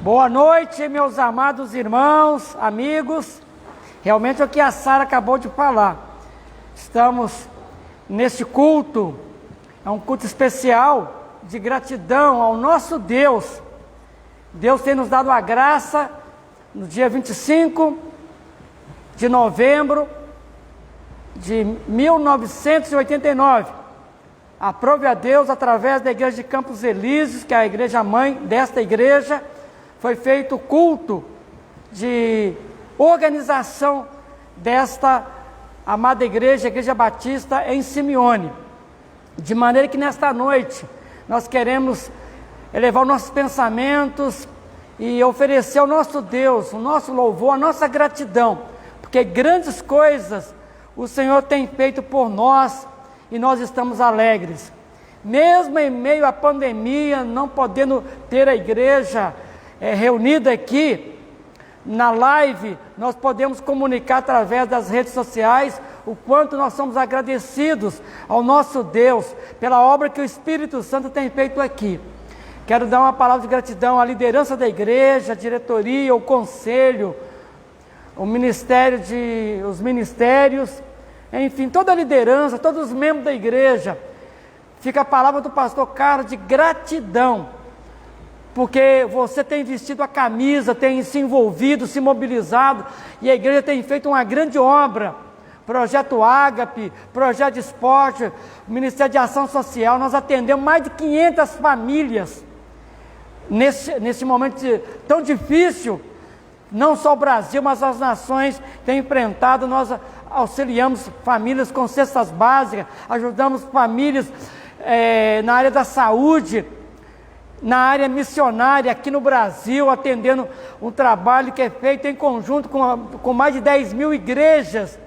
Boa noite, meus amados irmãos, amigos. Realmente é o que a Sara acabou de falar. Estamos neste culto, é um culto especial de gratidão ao nosso Deus. Deus tem nos dado a graça no dia 25 de novembro de 1989. Aprove a Deus, através da igreja de Campos Elíseos, que é a igreja mãe desta igreja, foi feito o culto de organização desta amada igreja, a Igreja Batista em Simeone. De maneira que nesta noite nós queremos elevar os nossos pensamentos e oferecer ao nosso Deus o nosso louvor, a nossa gratidão, porque grandes coisas o Senhor tem feito por nós e nós estamos alegres. Mesmo em meio à pandemia, não podendo ter a igreja reunida aqui na live, nós podemos comunicar através das redes sociais o quanto nós somos agradecidos ao nosso Deus pela obra que o Espírito Santo tem feito aqui. Quero dar uma palavra de gratidão à liderança da igreja, a diretoria, o conselho, os ministérios, enfim, toda a liderança, todos os membros da igreja. Fica a palavra do pastor Carlos de gratidão, porque você tem vestido a camisa, tem se envolvido, se mobilizado, e a igreja tem feito uma grande obra. Projeto Ágape, Projeto de Esporte, Ministério de Ação Social. Nós atendemos mais de 500 famílias nesse momento tão difícil. Não só o Brasil, mas as nações têm enfrentado. Nós auxiliamos famílias com cestas básicas, ajudamos famílias na área da saúde, na área missionária aqui no Brasil, atendendo um trabalho que é feito em conjunto com mais de 10 mil igrejas.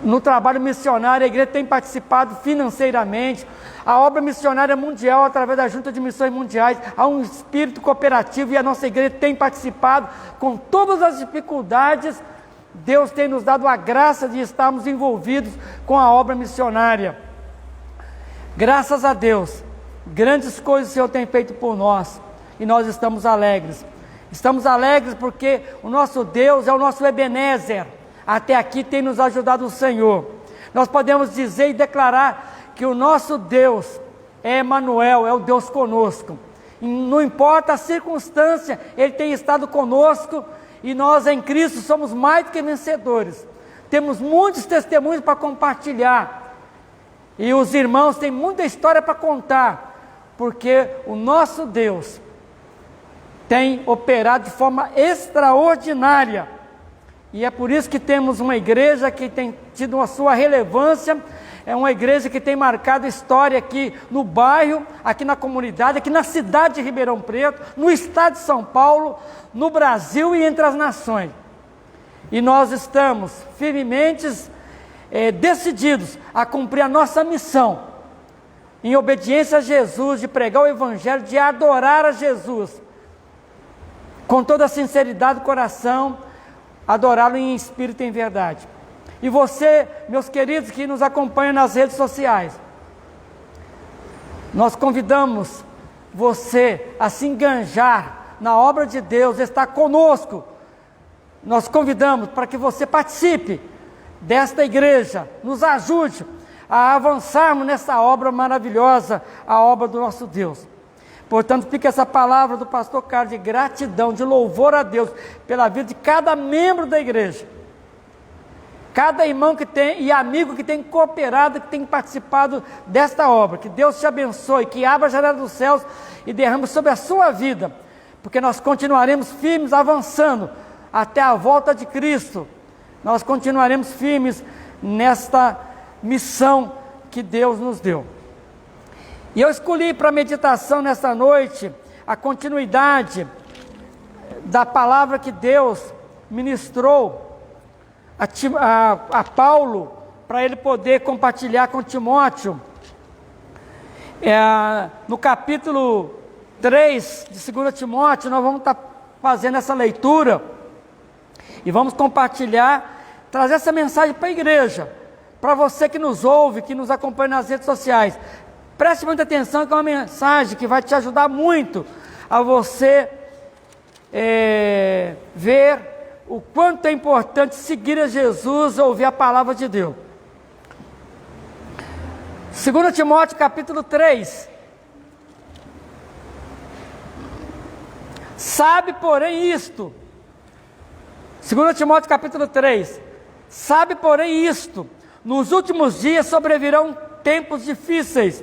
No trabalho missionário, a igreja tem participado financeiramente. A obra missionária mundial, através da Junta de Missões Mundiais, há um espírito cooperativo e a nossa igreja tem participado com todas as dificuldades. Deus tem nos dado a graça de estarmos envolvidos com a obra missionária. Graças a Deus, grandes coisas o Senhor tem feito por nós e nós estamos alegres. Estamos alegres porque o nosso Deus é o nosso Ebenezer. Até aqui tem nos ajudado o Senhor. Nós podemos dizer e declarar que o nosso Deus é Emanuel, é o Deus conosco. E não importa a circunstância, Ele tem estado conosco e nós em Cristo somos mais do que vencedores. Temos muitos testemunhos para compartilhar e os irmãos têm muita história para contar, porque o nosso Deus tem operado de forma extraordinária. E é por isso que temos uma igreja que tem tido a sua relevância, é uma igreja que tem marcado história aqui no bairro, aqui na comunidade, aqui na cidade de Ribeirão Preto, no estado de São Paulo, no Brasil e entre as nações. E nós estamos firmemente decididos a cumprir a nossa missão, em obediência a Jesus, de pregar o Evangelho, de adorar a Jesus, com toda a sinceridade do coração, adorá-lo em espírito e em verdade. E você, meus queridos que nos acompanham nas redes sociais, nós convidamos você a se enganjar na obra de Deus, estar conosco. Nós convidamos para que você participe desta igreja, nos ajude a avançarmos nessa obra maravilhosa, a obra do nosso Deus. Portanto, fica essa palavra do pastor Carlos de gratidão, de louvor a Deus pela vida de cada membro da igreja, cada irmão que tem e amigo que tem cooperado, que tem participado desta obra. Que Deus te abençoe, que abra a janela dos céus e derrame sobre a sua vida, porque nós continuaremos firmes, avançando até a volta de Cristo. Nós continuaremos firmes nesta missão que Deus nos deu. E eu escolhi para meditação nesta noite a continuidade da palavra que Deus ministrou a Paulo, para ele poder compartilhar com Timóteo. No capítulo 3 de 2 Timóteo, nós vamos estar fazendo essa leitura e vamos compartilhar, trazer essa mensagem para a igreja, para você que nos ouve, que nos acompanha nas redes sociais. Preste muita atenção, que é uma mensagem que vai te ajudar muito a você ver o quanto é importante seguir a Jesus, ouvir a palavra de Deus. 2 Timóteo capítulo 3. Sabe, porém, isto. 2 Timóteo capítulo 3. Sabe, porém, isto. Nos últimos dias sobrevirão tempos difíceis,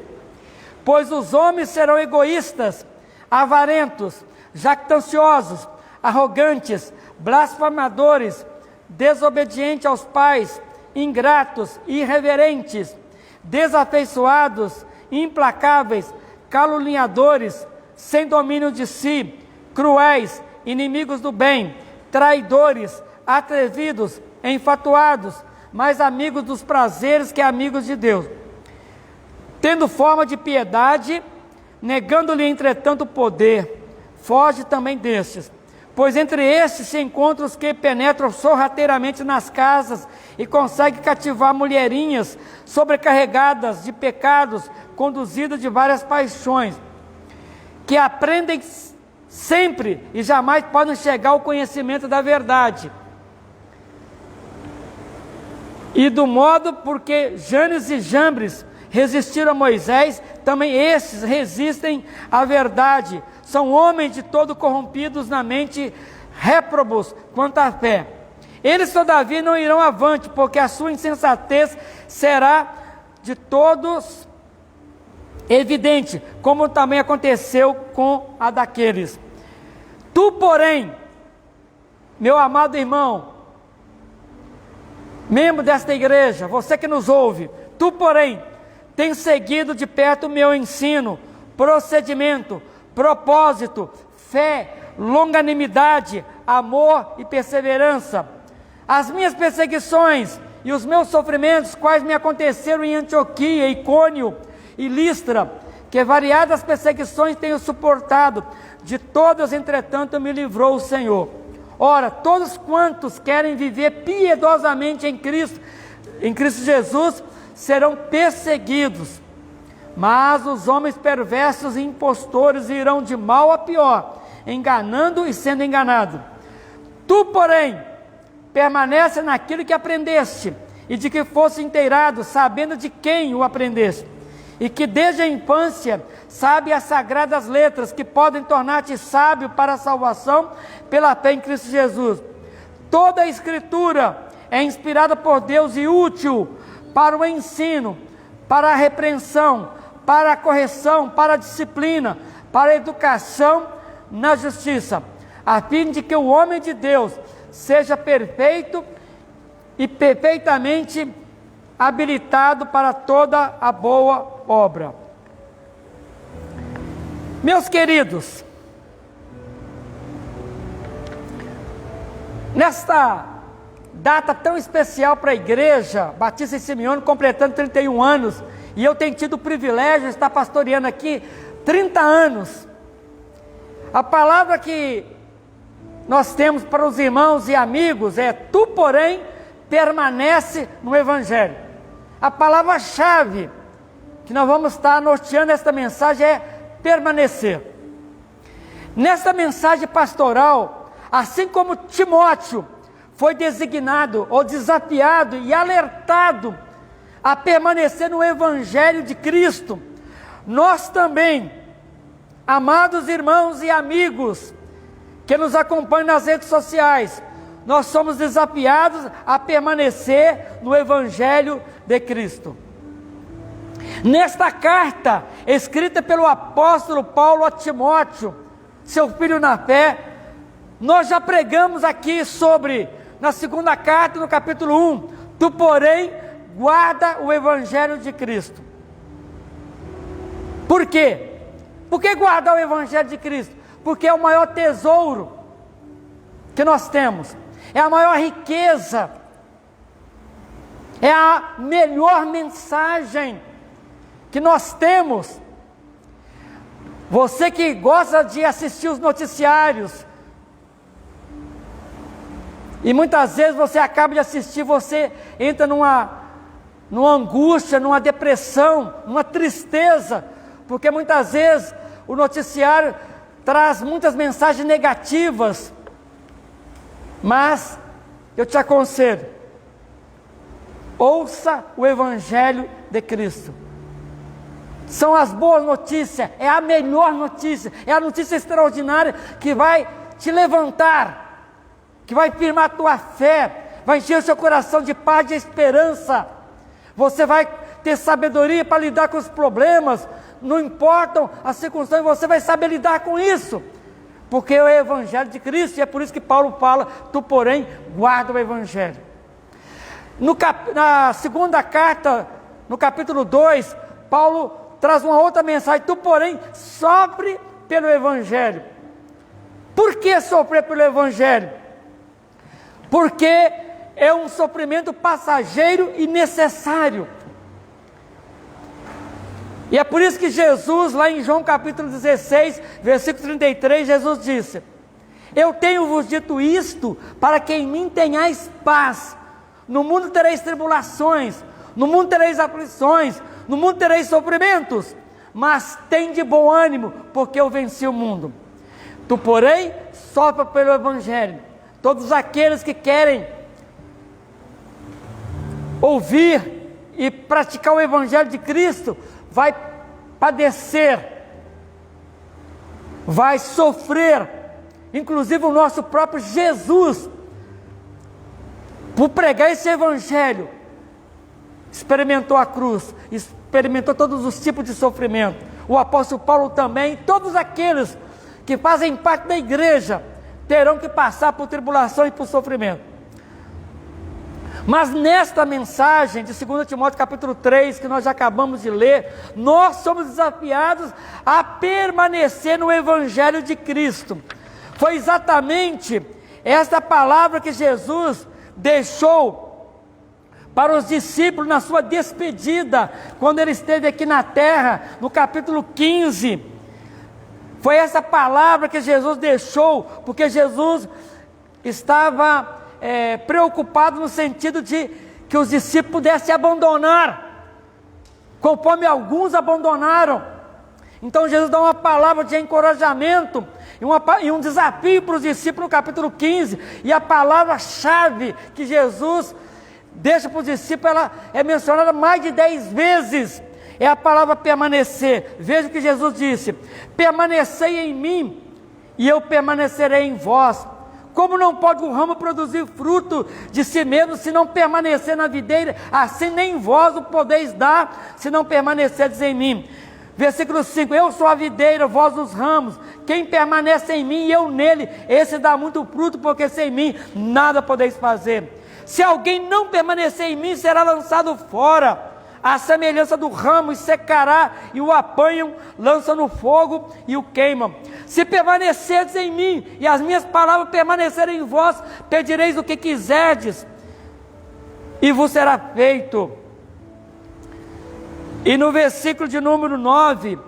pois os homens serão egoístas, avarentos, jactanciosos, arrogantes, blasfemadores, desobedientes aos pais, ingratos, irreverentes, desafeiçoados, implacáveis, caluniadores, sem domínio de si, cruéis, inimigos do bem, traidores, atrevidos, enfatuados, mais amigos dos prazeres que amigos de Deus, tendo forma de piedade, negando-lhe entretanto o poder. Foge também destes, pois entre estes se encontram os que penetram sorrateiramente nas casas e conseguem cativar mulherinhas sobrecarregadas de pecados, conduzidas de várias paixões, que aprendem sempre e jamais podem chegar ao conhecimento da verdade. E do modo porque Janes e Jambres resistiram a Moisés, também esses resistem à verdade. São homens de todo corrompidos na mente, réprobos quanto à fé. Eles, todavia, não irão avante, porque a sua insensatez será de todos evidente, como também aconteceu com a daqueles. Tu, porém, meu amado irmão, membro desta igreja, você que nos ouve, tu, porém, tens seguido de perto o meu ensino, procedimento, propósito, fé, longanimidade, amor e perseverança. As minhas perseguições e os meus sofrimentos, quais me aconteceram em Antioquia, Icônio e Listra, que variadas perseguições tenho suportado, de todas, entretanto, me livrou o Senhor. Ora, todos quantos querem viver piedosamente em Cristo Jesus, serão perseguidos. Mas os homens perversos e impostores irão de mal a pior, enganando e sendo enganado. Tu, porém, permanece naquilo que aprendeste, e de que fosse inteirado, sabendo de quem o aprendeste, e que desde a infância sabe as sagradas letras, que podem tornar-te sábio para a salvação pela fé em Cristo Jesus. Toda a Escritura é inspirada por Deus e útil para o ensino, para a repreensão, para a correção, para a disciplina, para a educação na justiça, a fim de que o homem de Deus seja perfeito e perfeitamente habilitado para toda a boa obra. Meus queridos, nesta data tão especial para a Igreja Batista em Simeone, completando 31 anos, e eu tenho tido o privilégio de estar pastoreando aqui 30 anos, a palavra que nós temos para os irmãos e amigos é: tu, porém, permanece no Evangelho. A palavra-chave que nós vamos estar norteando esta mensagem é permanecer. Nesta mensagem pastoral, assim como Timóteo foi designado ou desafiado e alertado a permanecer no Evangelho de Cristo, nós também, amados irmãos e amigos que nos acompanham nas redes sociais, nós somos desafiados a permanecer no Evangelho de Cristo. Nesta carta, escrita pelo apóstolo Paulo a Timóteo, seu filho na fé, nós já pregamos aqui sobre, na segunda carta, no capítulo 1, tu, porém, guarda o Evangelho de Cristo. Por quê? Por que guardar o Evangelho de Cristo? Porque é o maior tesouro que nós temos, é a maior riqueza, é a melhor mensagem que nós temos. Você que gosta de assistir os noticiários, e muitas vezes você acaba de assistir, você entra numa angústia, numa depressão, numa tristeza, porque muitas vezes o noticiário traz muitas mensagens negativas, mas eu te aconselho, ouça o Evangelho de Cristo. São as boas notícias, é a melhor notícia, é a notícia extraordinária que vai te levantar, que vai firmar a tua fé, vai encher o seu coração de paz e de esperança. Você vai ter sabedoria para lidar com os problemas, não importam as circunstâncias, você vai saber lidar com isso, porque é o Evangelho de Cristo, e é por isso que Paulo fala, tu porém guarda o Evangelho. Na segunda carta, no capítulo 2, Paulo traz uma outra mensagem, tu porém sofre pelo Evangelho. Por que sofrer pelo Evangelho? Porque é um sofrimento passageiro e necessário. E é por isso que Jesus, lá em João capítulo 16, versículo 33, Jesus disse: eu tenho-vos dito isto, para que em mim tenhais paz. No mundo tereis tribulações, no mundo tereis aflições, no mundo tereis sofrimentos, mas tem de bom ânimo, porque eu venci o mundo. Tu, porém, sofre pelo Evangelho. Todos aqueles que querem ouvir e praticar o Evangelho de Cristo, vai padecer, vai sofrer. Inclusive o nosso próprio Jesus, por pregar esse Evangelho, experimentou a cruz, experimentou todos os tipos de sofrimento. O apóstolo Paulo também, todos aqueles que fazem parte da igreja, terão que passar por tribulação e por sofrimento. Mas nesta mensagem de 2 Timóteo capítulo 3, que nós já acabamos de ler, nós somos desafiados a permanecer no Evangelho de Cristo. Foi exatamente esta palavra que Jesus deixou para os discípulos na sua despedida, quando ele esteve aqui na terra, no capítulo 15. Foi essa palavra que Jesus deixou, porque Jesus estava preocupado no sentido de que os discípulos pudessem abandonar, conforme alguns abandonaram. Então Jesus dá uma palavra de encorajamento e um desafio para os discípulos no capítulo 15, e a palavra-chave que Jesus deixa para os discípulos, ela é mencionada mais de 10 vezes, é a palavra permanecer. Veja o que Jesus disse: permanecei em mim, e eu permanecerei em vós. Como não pode o ramo produzir fruto de si mesmo, se não permanecer na videira, assim nem vós o podeis dar, se não permanecerdes em mim. Versículo 5, eu sou a videira, vós os ramos, quem permanece em mim e eu nele, esse dá muito fruto, porque sem mim nada podeis fazer. Se alguém não permanecer em mim, será lançado fora, à semelhança do ramo, e secará, e o apanham, lançam no fogo e o queimam. Se permanecerdes em mim, e as minhas palavras permanecerem em vós, pedireis o que quiserdes, e vos será feito. E no versículo de número 9,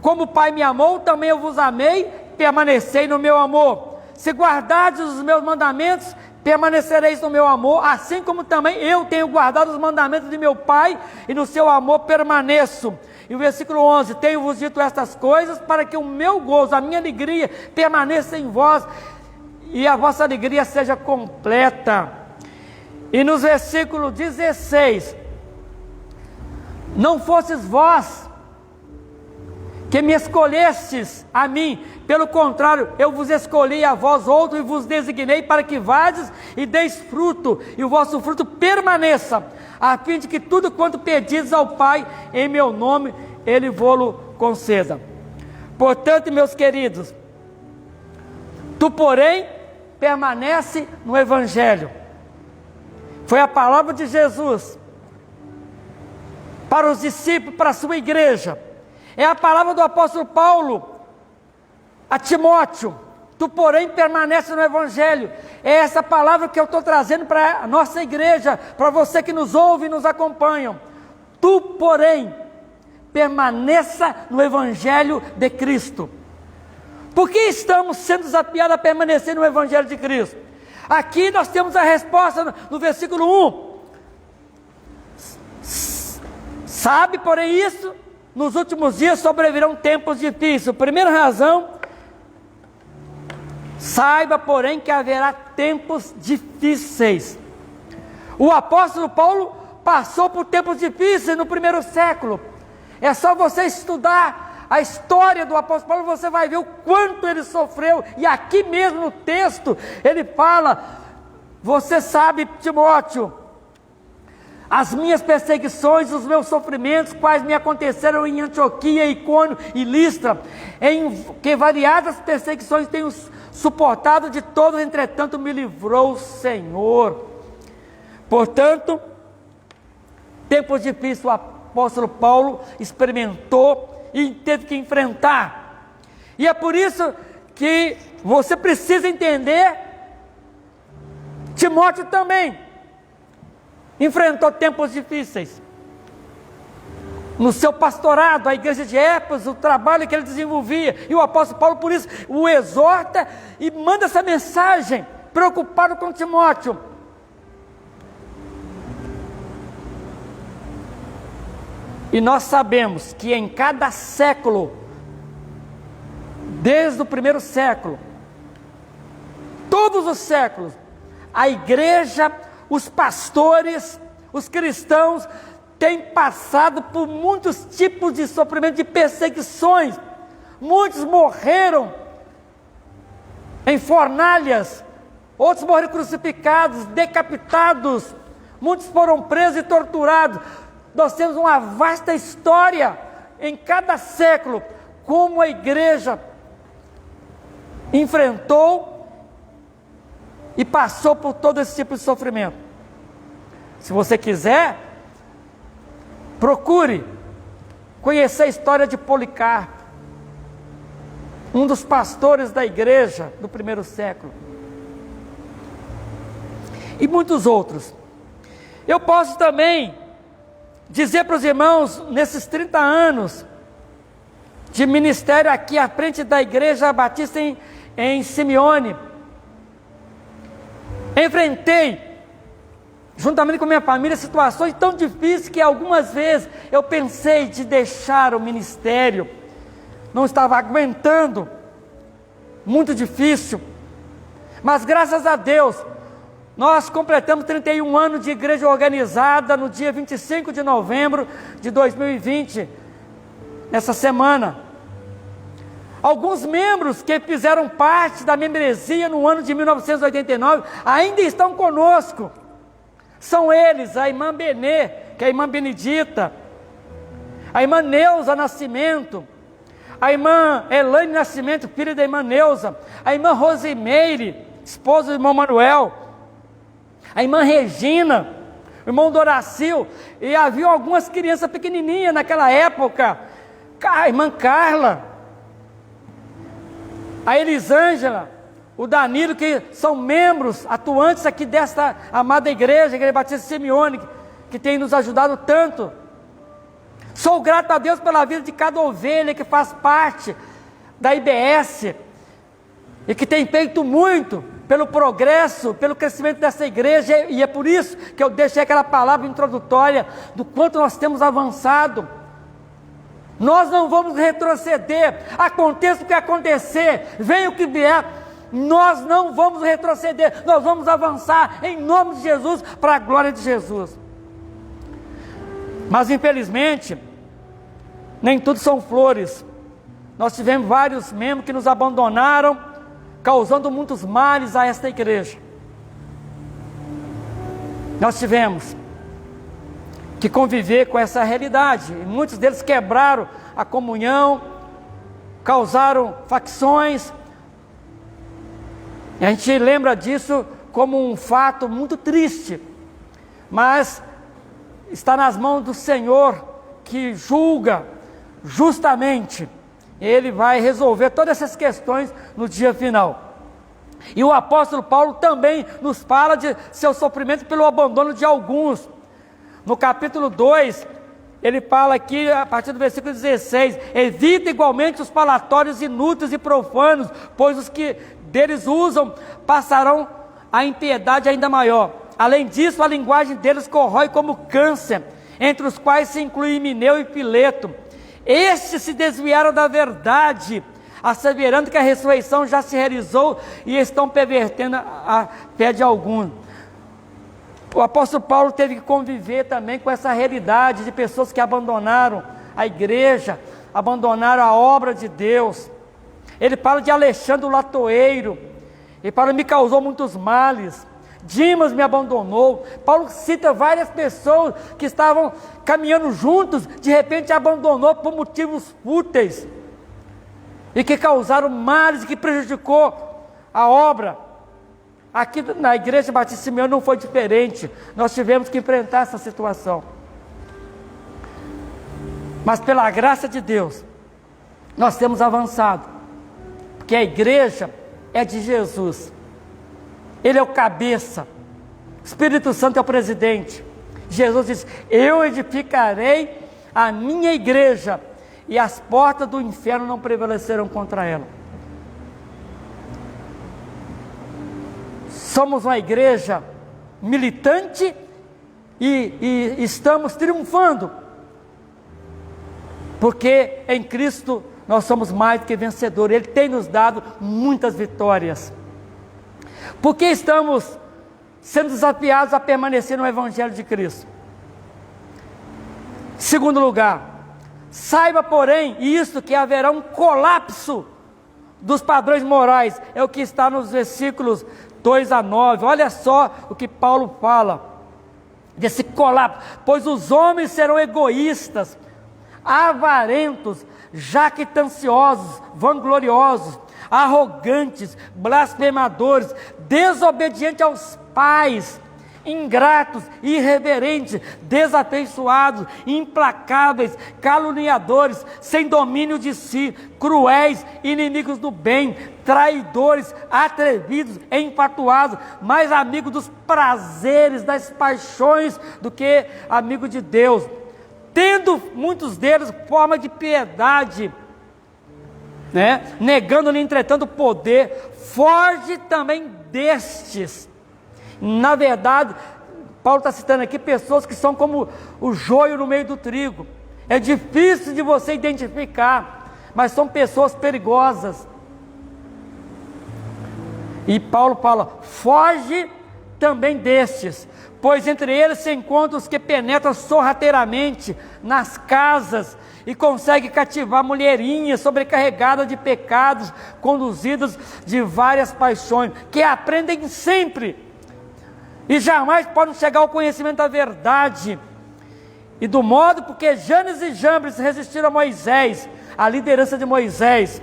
como o Pai me amou, também eu vos amei, permanecei no meu amor. Se guardardes os meus mandamentos, permanecereis no meu amor, assim como também eu tenho guardado os mandamentos de meu Pai, e no seu amor permaneço. E o versículo 11, tenho-vos dito estas coisas, para que o meu gozo, a minha alegria, permaneça em vós, e a vossa alegria seja completa. E nos versículos 16, não fostes vós que me escolhestes a mim, pelo contrário, eu vos escolhi a vós outro, e vos designei para que vades e deis fruto, e o vosso fruto permaneça, a fim de que tudo quanto pedis ao Pai, em meu nome, Ele vô-lo conceda. Portanto, meus queridos, tu porém, permanece no Evangelho. Foi a palavra de Jesus para os discípulos, para a sua igreja. É a palavra do apóstolo Paulo a Timóteo: tu porém permanece no Evangelho. É essa palavra que eu estou trazendo para a nossa igreja, para você que nos ouve e nos acompanha. Tu porém permaneça no Evangelho de Cristo. Por que estamos sendo desafiados a permanecer no Evangelho de Cristo? Aqui nós temos a resposta no versículo 1. Sabe, porém, isso, nos últimos dias sobrevirão tempos difíceis. A primeira razão Saiba, porém, que haverá tempos difíceis. O apóstolo Paulo passou por tempos difíceis no primeiro século. É só você estudar a história do apóstolo Paulo, você vai ver o quanto ele sofreu. E aqui mesmo no texto, ele fala: você sabe, Timóteo, as minhas perseguições, os meus sofrimentos, quais me aconteceram em Antioquia, Icônio e Listra, em que variadas perseguições tenho suportado de todos, entretanto me livrou o Senhor. Portanto, tempos difíceis o apóstolo Paulo experimentou e teve que enfrentar. E é por isso que você precisa entender, Timóteo também enfrentou tempos difíceis. No seu pastorado, a igreja de Éfeso, o trabalho que ele desenvolvia, e o apóstolo Paulo, por isso, o exorta e manda essa mensagem, preocupado com Timóteo. E nós sabemos que em cada século, desde o primeiro século, todos os séculos, a igreja, os pastores, os cristãos têm passado por muitos tipos de sofrimento, de perseguições. Muitos morreram em fornalhas, outros morreram crucificados, decapitados, muitos foram presos e torturados. Nós temos uma vasta história em cada século, como a igreja enfrentou e passou por todo esse tipo de sofrimento. Se você quiser, procure conhecer a história de Policarpo, um dos pastores da igreja do primeiro século, e muitos outros. Eu posso também dizer para os irmãos, nesses 30 anos de ministério aqui à frente da igreja batista em Simeone, enfrentei, juntamente com minha família, situações tão difíceis que algumas vezes eu pensei de deixar o ministério, não estava aguentando, muito difícil, mas graças a Deus, nós completamos 31 anos de igreja organizada no dia 25 de novembro de 2020, nessa semana. Alguns membros que fizeram parte da membresia no ano de 1989 ainda estão conosco. São eles, a irmã Benê, que é a irmã Benedita, a irmã Neuza Nascimento, a irmã Elaine Nascimento, filha da irmã Neuza, a irmã Rosimeire, esposa do irmão Manuel, a irmã Regina, o irmão Doracil, e havia algumas crianças pequenininhas naquela época, a irmã Carla, a Elisângela, o Danilo, que são membros atuantes aqui desta amada igreja, Igreja Batista Simeone, que tem nos ajudado tanto. Sou grato a Deus pela vida de cada ovelha que faz parte da IBS, e que tem feito muito pelo progresso, pelo crescimento dessa igreja, e é por isso que eu deixei aquela palavra introdutória, do quanto nós temos avançado. Nós não vamos retroceder, aconteça o que acontecer, venha o que vier, nós não vamos retroceder, nós vamos avançar em nome de Jesus, para a glória de Jesus. Mas infelizmente, nem tudo são flores. Nós tivemos vários membros que nos abandonaram, causando muitos males a esta igreja. Nós tivemos que conviver com essa realidade, e muitos deles quebraram a comunhão, causaram facções, e a gente lembra disso como um fato muito triste, mas está nas mãos do Senhor, que julga justamente, Ele vai resolver todas essas questões no dia final. E o apóstolo Paulo também nos fala de seu sofrimento pelo abandono de alguns. No capítulo 2, ele fala aqui, a partir do versículo 16, evita igualmente os falatórios inúteis e profanos, pois os que deles usam passarão a impiedade ainda maior. Além disso, a linguagem deles corrói como câncer, entre os quais se inclui Himeneu e Fileto. Estes se desviaram da verdade, asseverando que a ressurreição já se realizou e estão pervertendo a fé de alguns. O apóstolo Paulo teve que conviver também com essa realidade de pessoas que abandonaram a igreja, abandonaram a obra de Deus. Ele fala de Alexandre o latoeiro, ele fala, me causou muitos males, Dimas me abandonou. Paulo cita várias pessoas que estavam caminhando juntos, de repente abandonou por motivos fúteis, e que causaram males, e que prejudicou a obra. Aqui na Igreja Batista Simeone não foi diferente, nós tivemos que enfrentar essa situação. Mas pela graça de Deus, nós temos avançado, porque a igreja é de Jesus, Ele é o cabeça, o Espírito Santo é o presidente. Jesus diz, eu edificarei a minha igreja, e as portas do inferno não prevalecerão contra ela. Somos uma igreja militante e estamos triunfando, porque em Cristo nós somos mais do que vencedores. Ele tem nos dado muitas vitórias. Porque estamos sendo desafiados a permanecer no Evangelho de Cristo. Segundo lugar, saiba porém isto, que haverá um colapso dos padrões morais. É o que está nos versículos 2 a 9, olha só o que Paulo fala, desse colapso. Pois os homens serão egoístas, avarentos, jactanciosos, vangloriosos, arrogantes, blasfemadores, desobedientes aos pais, ingratos, irreverentes, desafeiçoados, implacáveis, caluniadores, sem domínio de si, cruéis, inimigos do bem, traidores, atrevidos, enfatuados, mais amigos dos prazeres, das paixões, do que amigo de Deus, tendo muitos deles forma de piedade, negando-lhe entretanto o poder. Foge também destes. Na verdade, Paulo está citando aqui pessoas que são como o joio no meio do trigo. É difícil de você identificar, mas são pessoas perigosas. E Paulo fala, foge também destes, pois entre eles se encontram os que penetram sorrateiramente nas casas e conseguem cativar mulherinhas sobrecarregadas de pecados, conduzidas de várias paixões, que aprendem sempre e jamais podem chegar ao conhecimento da verdade. E do modo porque Janes e Jambres resistiram a Moisés, a liderança de Moisés,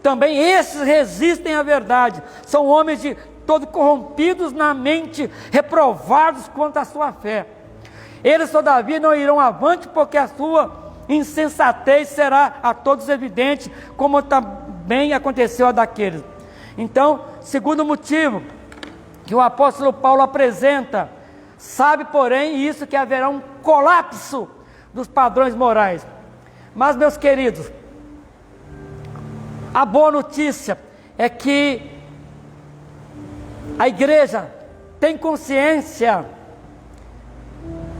também esses resistem à verdade. São homens de todo corrompidos na mente, reprovados quanto à sua fé. Eles todavia não irão avante, porque a sua insensatez será a todos evidente, como também aconteceu a daqueles. Então, segundo motivo que o apóstolo Paulo apresenta, sabe porém isso, que haverá um colapso dos padrões morais. Mas, meus queridos, a boa notícia é que a igreja tem consciência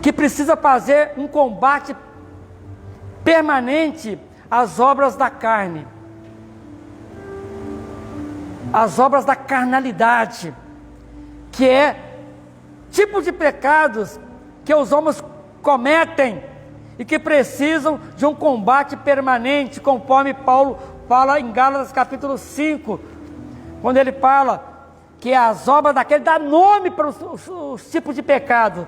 que precisa fazer um combate permanente às obras da carne, às obras da carnalidade, que é tipo de pecados que os homens cometem e que precisam de um combate permanente, conforme Paulo fala em Gálatas capítulo 5, quando ele fala que as obras daquele, dá nome para os tipos de pecado.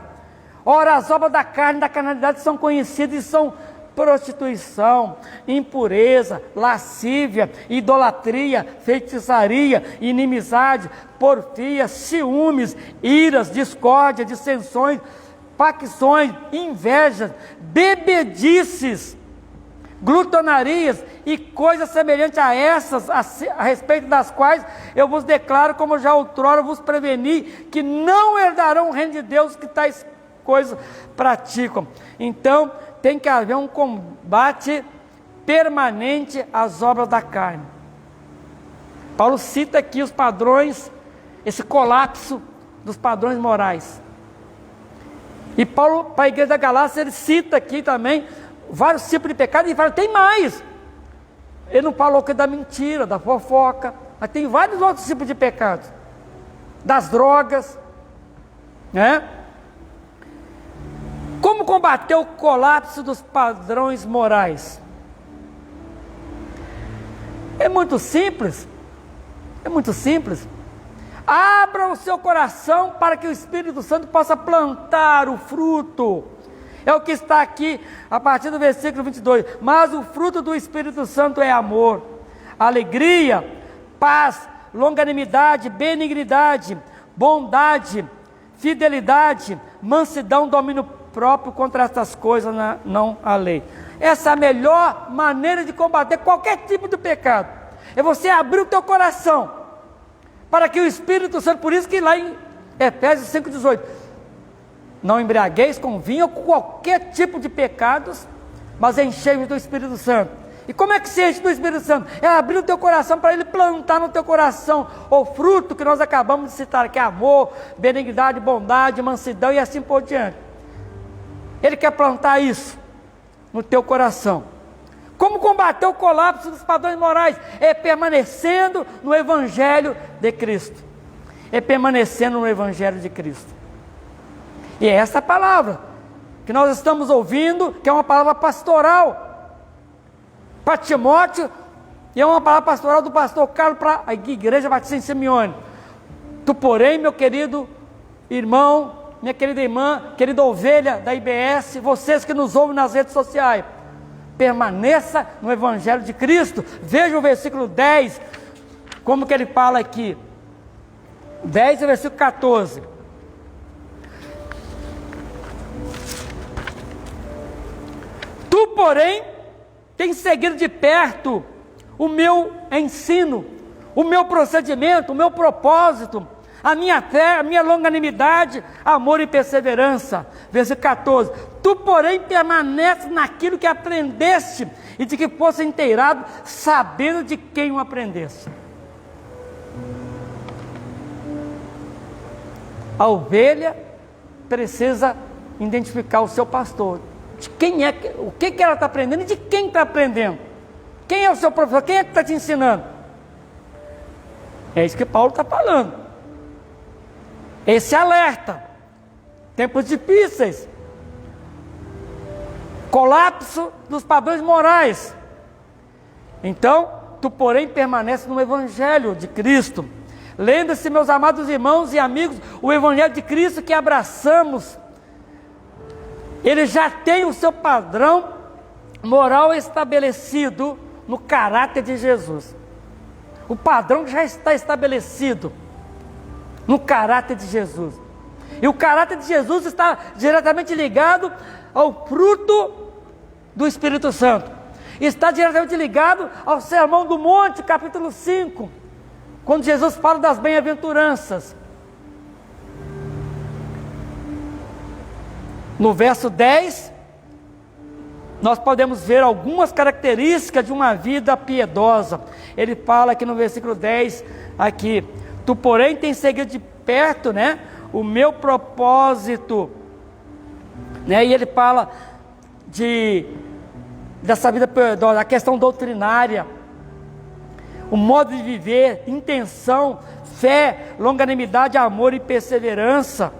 Ora, as obras da carne, da carnalidade são conhecidas e são prostituição, impureza, lascívia, idolatria, feitiçaria, inimizade, porfia, ciúmes, iras, discórdia, dissensões, facções, invejas, bebedices, glutonarias e coisas semelhantes a essas, a respeito das quais eu vos declaro, como já outrora vos preveni, que não herdarão o reino de Deus que tais coisas praticam. Então, tem que haver um combate permanente às obras da carne. Paulo cita aqui os padrões, esse colapso dos padrões morais. E Paulo, para a igreja da Galácia, ele cita aqui também vários tipos de pecado e fala, tem mais. Ele não falou que da mentira, da fofoca, mas tem vários outros tipos de pecados. Das drogas, né? Como combater o colapso dos padrões morais? É muito simples. É muito simples. Abra o seu coração para que o Espírito Santo possa plantar o fruto. É o que está aqui a partir do versículo 22. Mas o fruto do Espírito Santo é amor, alegria, paz, longanimidade, benignidade, bondade, fidelidade, mansidão, domínio próprio. Contra estas coisas não há lei. Essa é a melhor maneira de combater qualquer tipo de pecado. É você abrir o teu coração para que o Espírito Santo, por isso que lá em Efésios 5,18, não embriagueis com vinho ou com qualquer tipo de pecados, mas enchei-vos do Espírito Santo. E como é que se enche do Espírito Santo? É abrir o teu coração para ele plantar no teu coração o fruto que nós acabamos de citar, que é amor, benignidade, bondade, mansidão e assim por diante. Ele quer plantar isso no teu coração. Como combater o colapso dos padrões morais? É permanecendo no Evangelho de Cristo. É permanecendo no Evangelho de Cristo. E é essa palavra que nós estamos ouvindo, que é uma palavra pastoral para Timóteo, e é uma palavra pastoral do pastor Carlos para a Igreja Batista em Simeone. Tu, porém, meu querido irmão, minha querida irmã, querida ovelha da IBS, vocês que nos ouvem nas redes sociais, permaneça no Evangelho de Cristo. Veja o versículo 10, como que ele fala aqui. 10 e versículo 14. Tu, porém, tens seguido de perto o meu ensino, o meu procedimento, o meu propósito, a minha fé, a minha longanimidade, amor e perseverança. Versículo 14. Tu, porém, permaneces naquilo que aprendeste e de que fosse inteirado, sabendo de quem o aprendeste. A ovelha precisa identificar o seu pastor. De quem é, o que ela está aprendendo e de quem está aprendendo. Quem é o seu professor? Quem é que está te ensinando? É isso que Paulo está falando. Esse alerta. Tempos difíceis. Colapso dos padrões morais. Então, tu, porém, permanece no Evangelho de Cristo. Lembre-se, meus amados irmãos e amigos, o Evangelho de Cristo que abraçamos, ele já tem o seu padrão moral estabelecido no caráter de Jesus. O padrão já está estabelecido no caráter de Jesus. E o caráter de Jesus está diretamente ligado ao fruto do Espírito Santo. Está diretamente ligado ao Sermão do Monte, capítulo 5, quando Jesus fala das bem-aventuranças. No verso 10, nós podemos ver algumas características de uma vida piedosa. Ele fala aqui no versículo 10, aqui, tu, porém, tens seguido de perto, né, o meu propósito, né, e ele fala dessa vida piedosa, a questão doutrinária, o modo de viver, intenção, fé, longanimidade, amor e perseverança.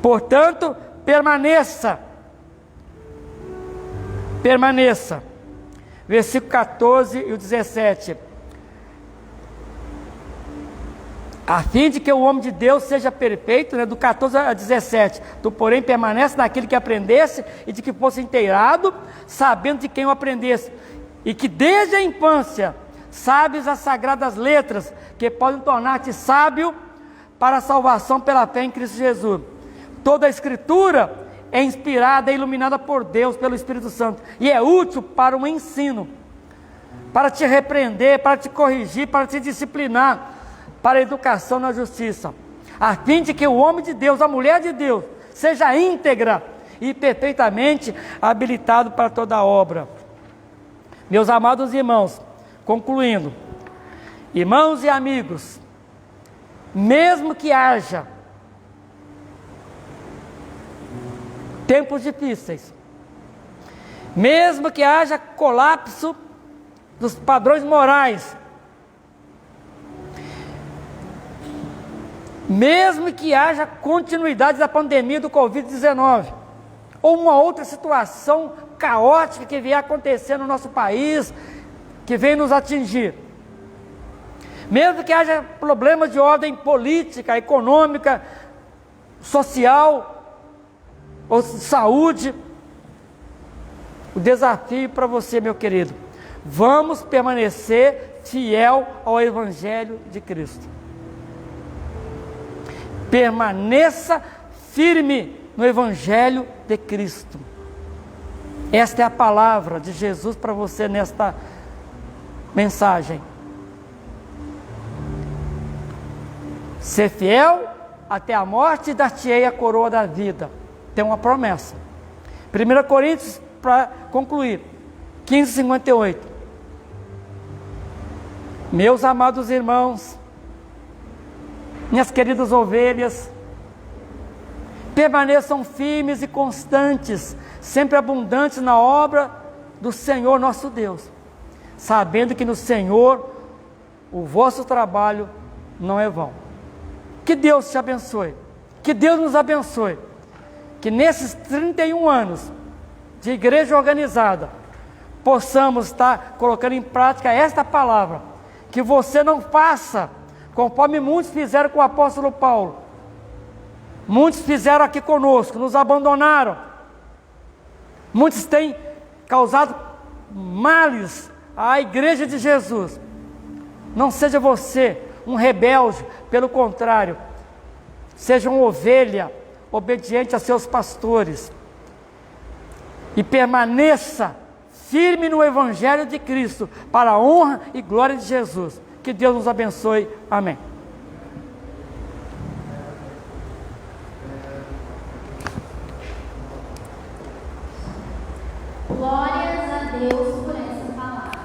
Portanto, permaneça. Versículo 14 e o 17. A fim de que o homem de Deus seja perfeito, né, do 14 a 17. Tu, porém, permanece naquilo que aprendesse e de que fosse inteirado, sabendo de quem o aprendesse. E que desde a infância sabes as sagradas letras, que podem tornar-te sábio para a salvação pela fé em Cristo Jesus. Toda a Escritura é inspirada e iluminada por Deus, pelo Espírito Santo, e é útil para o ensino, para te repreender, para te corrigir, para te disciplinar, para a educação na justiça, a fim de que o homem de Deus, a mulher de Deus, seja íntegra e perfeitamente habilitado para toda a obra. Meus amados irmãos, concluindo, irmãos e amigos, mesmo que haja tempos difíceis, mesmo que haja colapso dos padrões morais. Mesmo que haja continuidade da pandemia do Covid-19, ou uma outra situação caótica que vier acontecer no nosso país, que vem nos atingir. Mesmo que haja problemas de ordem política, econômica, social, ou saúde, o desafio para você, meu querido, vamos permanecer fiel ao Evangelho de Cristo. Permaneça firme no Evangelho de Cristo. Esta é a palavra de Jesus para você nesta mensagem. Ser fiel até a morte e dar-te-ei a coroa da vida. Tem uma promessa. 1 Coríntios, para concluir, 15:58. Meus amados irmãos, minhas queridas ovelhas, permaneçam firmes e constantes, sempre abundantes na obra do Senhor nosso Deus, sabendo que no Senhor o vosso trabalho não é vão. Que Deus te abençoe, que Deus nos abençoe, que nesses 31 anos de igreja organizada, possamos estar colocando em prática esta palavra, que você não faça conforme muitos fizeram com o apóstolo Paulo. Muitos fizeram aqui conosco, nos abandonaram. Muitos têm causado males à igreja de Jesus. Não seja você um rebelde, pelo contrário, seja uma ovelha obediente a seus pastores e permaneça firme no Evangelho de Cristo, para a honra e glória de Jesus. Que Deus nos abençoe. Amém. Glórias a Deus por essa palavra.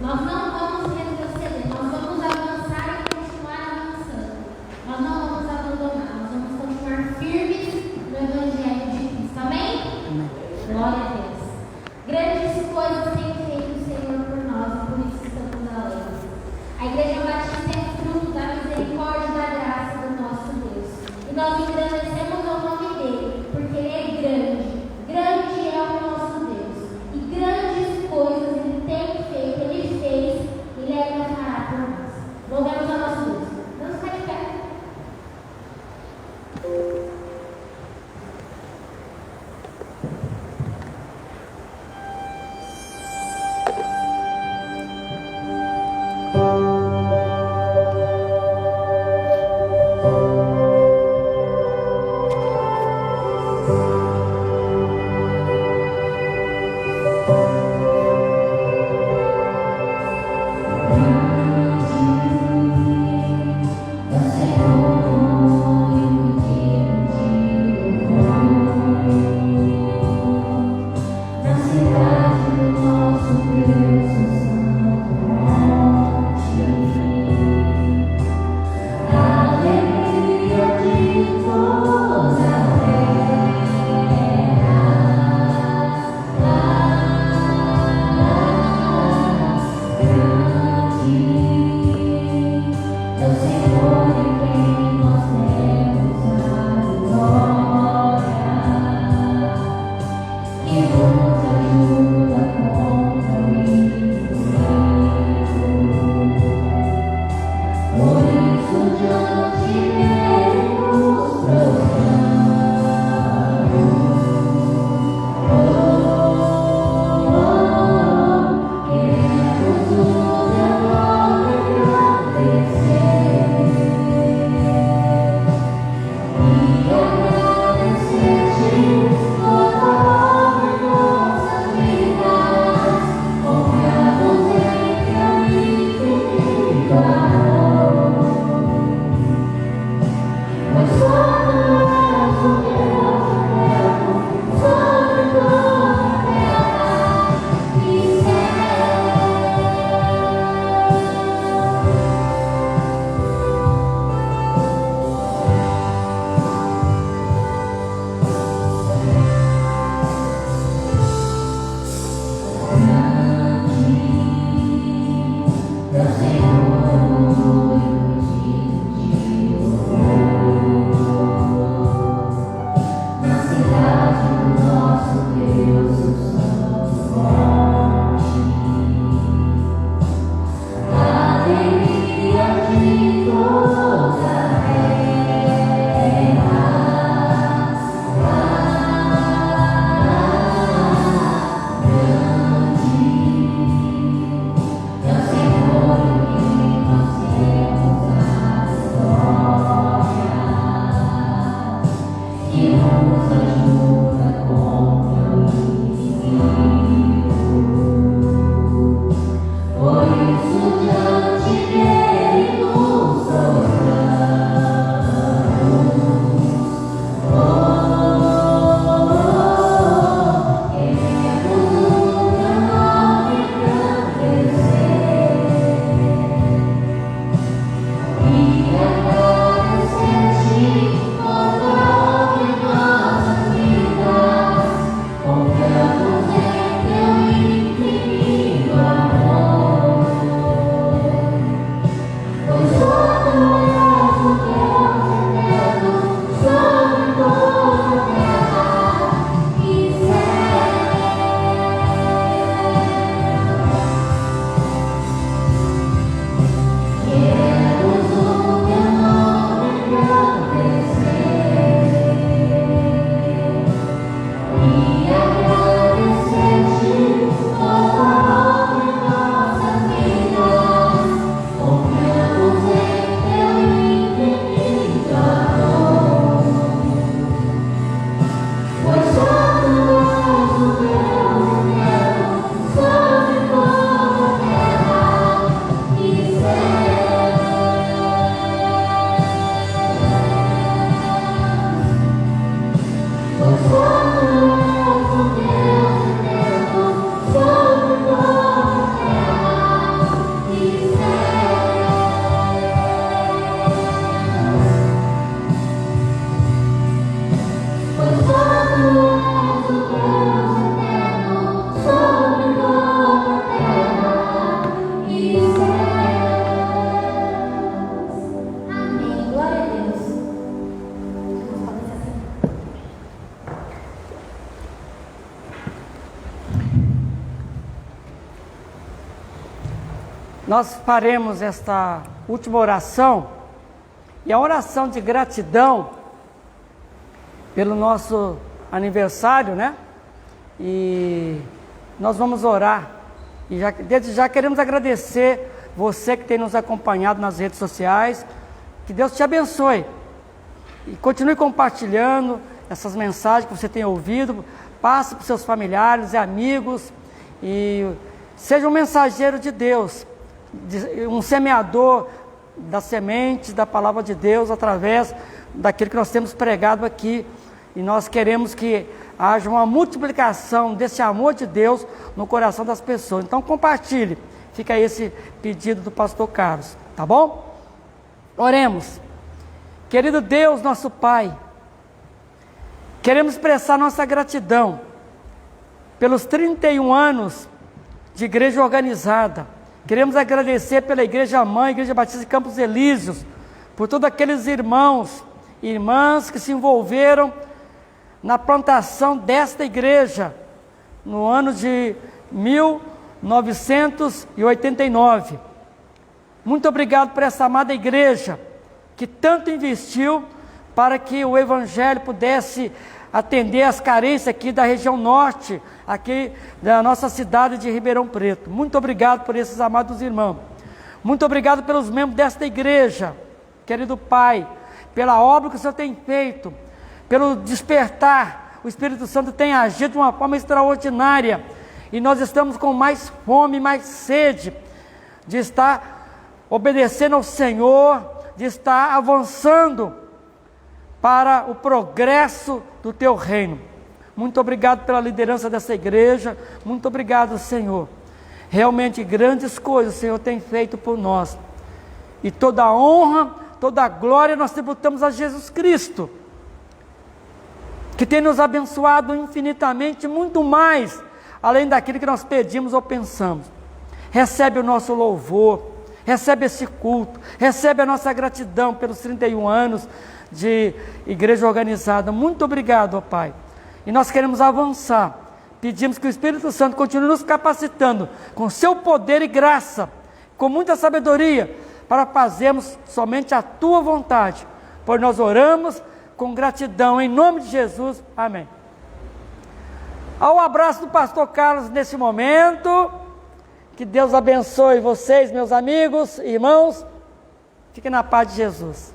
Nós não vamos retroceder, nós vamos avançar e continuar avançando. Nós não vamos abandonar, nós vamos continuar firmes no Evangelho de Cristo. Amém? Amém. Glória a Deus. Grandes coisas tem feito o Senhor por nós e por isso estamos alegres. A Igreja Batista é fruto da misericórdia e da graça do nosso Deus. E nós engrandecemos o nome dele, porque ele é grande. Grande é o nosso Deus. E grandes coisas ele tem feito, ele fez, ele ainda fará por nós. Louvemos a nosso Deus. Vamos ficar de pé. Que nos ajuda contra o nós faremos esta última oração, e a oração de gratidão pelo nosso aniversário, né? E nós vamos orar, e desde já queremos agradecer você que tem nos acompanhado nas redes sociais, que Deus te abençoe, e continue compartilhando essas mensagens que você tem ouvido, passe para os seus familiares e amigos, e seja um mensageiro de Deus, um semeador da semente da palavra de Deus, através daquilo que nós temos pregado aqui, e nós queremos que haja uma multiplicação desse amor de Deus no coração das pessoas. Então compartilhe, fica aí esse pedido do pastor Carlos, tá bom? Oremos. Querido Deus, nosso Pai, queremos expressar nossa gratidão pelos 31 anos de igreja organizada. Queremos agradecer pela Igreja Mãe, Igreja Batista de Campos Elíseos, por todos aqueles irmãos e irmãs que se envolveram na plantação desta igreja no ano de 1989. Muito obrigado por essa amada igreja que tanto investiu para que o Evangelho pudesse atender as carências aqui da região norte, aqui da nossa cidade de Ribeirão Preto. Muito obrigado por esses amados irmãos. Muito obrigado pelos membros desta igreja, querido Pai, pela obra que o Senhor tem feito, pelo despertar. O Espírito Santo tem agido de uma forma extraordinária, e nós estamos com mais fome, mais sede de estar obedecendo ao Senhor, de estar avançando para o progresso do Teu reino. Muito obrigado pela liderança dessa igreja, muito obrigado, Senhor. Realmente grandes coisas o Senhor tem feito por nós, e toda a honra, toda a glória nós tributamos a Jesus Cristo, que tem nos abençoado infinitamente, muito mais, além daquilo que nós pedimos ou pensamos. Recebe o nosso louvor, recebe esse culto, recebe a nossa gratidão pelos 31 anos de igreja organizada. Muito obrigado, ó Pai. E nós queremos avançar, pedimos que o Espírito Santo continue nos capacitando, com seu poder e graça, com muita sabedoria, para fazermos somente a Tua vontade, pois nós oramos com gratidão, em nome de Jesus, amém. Ao abraço do pastor Carlos nesse momento, que Deus abençoe vocês, meus amigos, irmãos, fiquem na paz de Jesus.